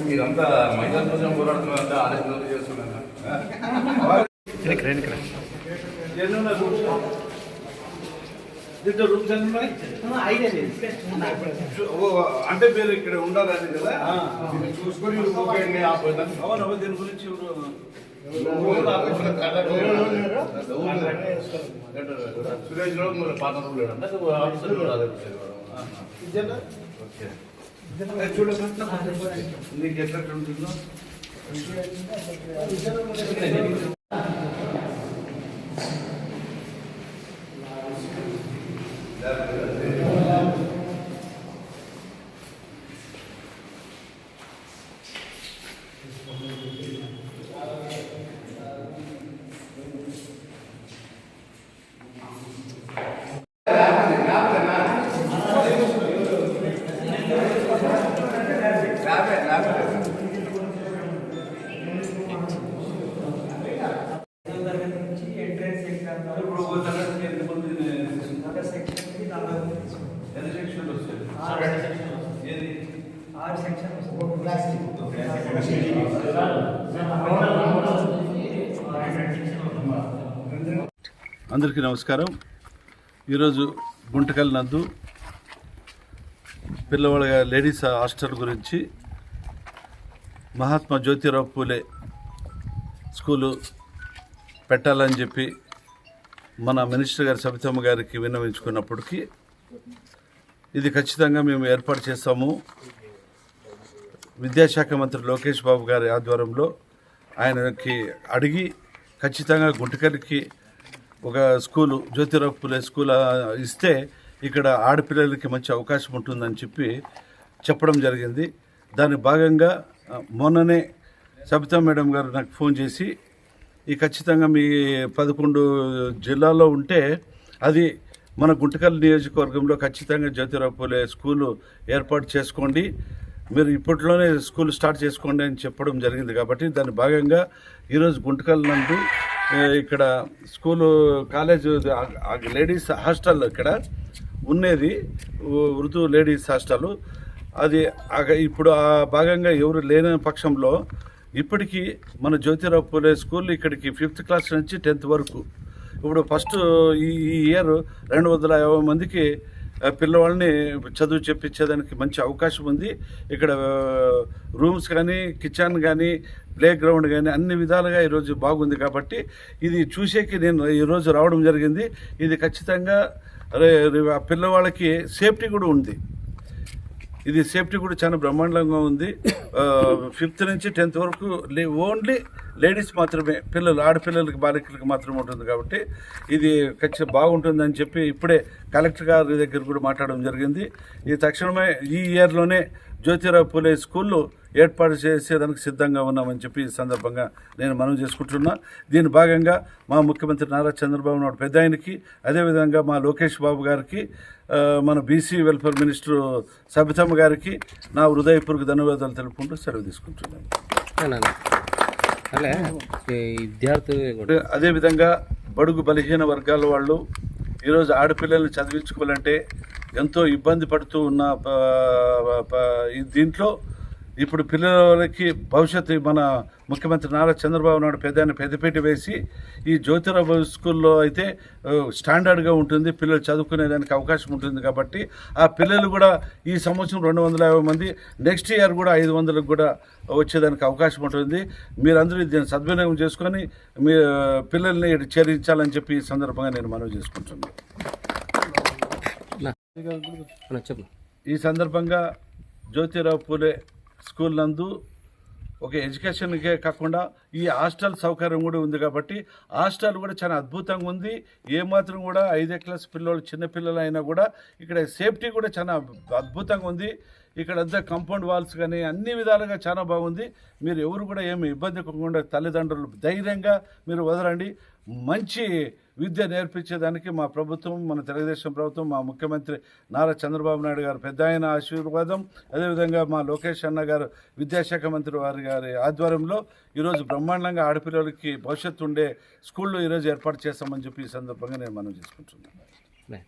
మీరంతా మహిళల కోసం పోరాడుతున్నారంటే ఆలోచన చేస్తున్నారా? అంటే మీరు ఇక్కడ ఉండాలని కదా చూసుకొని అవును దీని గురించి సురేష్ రావు మరి పాత లేడంటే చూడండి నీకు ఎట్లా ఉంటుందో అందరికీ నమస్కారం. ఈరోజు గుంటకల్ నందు పిల్లవాళ్ళ లేడీస్ హాస్టల్ గురించి మహాత్మా జ్యోతిరావు పూలే స్కూలు పెట్టాలని చెప్పి మన మినిస్టర్ గారు సబితమ్మ గారికి విన్నవించుకున్నప్పటికీ ఇది ఖచ్చితంగా మేము ఏర్పాటు చేస్తాము. విద్యాశాఖ మంత్రి లోకేష్ బాబు గారి ఆధ్వర్యంలో ఆయనకి అడిగి ఖచ్చితంగా గుంటకల్కి ఒక స్కూలు జ్యోతిరావు పూలే స్కూల్ ఇస్తే ఇక్కడ ఆడపిల్లలకి మంచి అవకాశం ఉంటుందని చెప్పడం జరిగింది. దాని భాగంగా మొన్ననే సబితా మేడం గారు నాకు ఫోన్ చేసి ఈ ఖచ్చితంగా మీ 11 జిల్లాల్లో ఉంటే అది మన గుంటకల్ నియోజకవర్గంలో ఖచ్చితంగా జ్యోతిరావు పూలే స్కూలు ఏర్పాటు చేసుకోండి, మీరు ఇప్పట్లోనే స్కూల్ స్టార్ట్ చేసుకోండి అని చెప్పడం జరిగింది. కాబట్టి దాని భాగంగా ఈరోజు గుంటకల్ నందు ఇక్కడ స్కూలు కాలేజ్ లేడీస్ హాస్టల్ ఇక్కడ ఉన్నది ఉర్దూ లేడీస్ హాస్టల్. అది ఇప్పుడు ఆ భాగంగా ఎవరు లేని పక్షంలో ఇప్పటికీ మన జ్యోతిరావు పూలే స్కూల్ ఇక్కడికి 5th క్లాస్ నుంచి 10th వరకు ఇప్పుడు ఫస్ట్ ఈ ఇయర్ 250 మందికి పిల్లవాళ్ళని చదువు చెప్పించేదానికి మంచి అవకాశం ఉంది. ఇక్కడ రూమ్స్ కానీ కిచెన్ కానీ ప్లే గ్రౌండ్ కానీ అన్ని విధాలుగా ఈరోజు బాగుంది. కాబట్టి ఇది చూసేకి నేను ఈరోజు రావడం జరిగింది. ఇది ఖచ్చితంగా పిల్లవాళ్ళకి సేఫ్టీ కూడా ఉంది. ఇది సేఫ్టీ కూడా చాలా బ్రహ్మాండంగా ఉంది. 5th నుంచి 10th వరకు ఓన్లీ లేడీస్ మాత్రమే, పిల్లలు ఆడపిల్లలకి బాలికలకి మాత్రమే ఉంటుంది. కాబట్టి ఇది ఖచ్చితంగా బాగుంటుందని చెప్పి ఇప్పుడే కలెక్టర్ గారి దగ్గర కూడా మాట్లాడడం జరిగింది. ఈ తక్షణమే ఈ ఇయర్లోనే జ్యోతిరావు పూలే స్కూళ్ళు ఏర్పాటు చేసేదానికి సిద్ధంగా ఉన్నామని చెప్పి ఈ సందర్భంగా నేను మనవి చేసుకుంటున్నా. దీని భాగంగా మా ముఖ్యమంత్రి నారా చంద్రబాబు నాయుడు పెద్ద ఆయనకి, అదేవిధంగా మా లోకేష్ బాబు గారికి, మన బీసీ వెల్ఫేర్ మినిస్టర్ సబితమ్మ గారికి నా హృదయపూర్వక ధన్యవాదాలు తెలుపుకుంటూ సెలవు తీసుకుంటున్నాను. అదేవిధంగా బడుగు బలహీన వర్గాల వాళ్ళు ఈరోజు ఆడపిల్లల్ని చదివించుకోవాలంటే ఎంతో ఇబ్బంది పడుతూ ఉన్న దీంట్లో ఇప్పుడు పిల్లలకి భవిష్యత్తు మన ముఖ్యమంత్రి నారా చంద్రబాబు నాయుడు పెద్దపీట వేసి ఈ జ్యోతిరావు స్కూల్లో అయితే స్టాండర్డ్గా ఉంటుంది, పిల్లలు చదువుకునేదానికి అవకాశం ఉంటుంది. కాబట్టి ఆ పిల్లలు కూడా ఈ సంవత్సరం 250 మంది, నెక్స్ట్ ఇయర్ కూడా 500కు కూడా వచ్చేదానికి అవకాశం ఉంటుంది. మీరందరూ దీన్ని సద్వినియోగం చేసుకొని మీ పిల్లల్ని చేర్చాలని చెప్పి ఈ సందర్భంగా నేను మనవి చేసుకుంటున్నాను. ఈ సందర్భంగా జ్యోతిరావు పూలే స్కూల్ నందు ఒక ఎడ్యుకేషన్కే కాకుండా ఈ హాస్టల్ సౌకర్యం కూడా ఉంది. కాబట్టి హాస్టల్ కూడా చాలా అద్భుతంగా ఉంది. ఏమాత్రం కూడా 5వ క్లాస్ పిల్లలు చిన్నపిల్లలు అయినా కూడా ఇక్కడ సేఫ్టీ కూడా చాలా అద్భుతంగా ఉంది. ఇక్కడంతా కాంపౌండ్ వాల్స్ కానీ అన్ని విధాలుగా చాలా బాగుంది. మీరు ఎవరు కూడా ఏమి ఇబ్బంది కాకుండా తల్లిదండ్రులు ధైర్యంగా మీరు వదలండి. మంచి విద్య నేర్పించేదానికి మా ప్రభుత్వం, మన తెలుగుదేశం ప్రభుత్వం, మా ముఖ్యమంత్రి నారా చంద్రబాబు నాయుడు గారు పెద్ద ఆయన ఆశీర్వాదం, అదేవిధంగా మా లోకేష్ అన్న గారు విద్యాశాఖ మంత్రి గారి ఆధ్వర్యంలో ఈరోజు బ్రహ్మాండంగా ఆడపిల్లలకి భవిష్యత్తు ఉండే స్కూళ్ళు ఈరోజు ఏర్పాటు చేస్తామని చెప్పి ఈ సందర్భంగా నేను మనం చేసుకుంటున్నాను.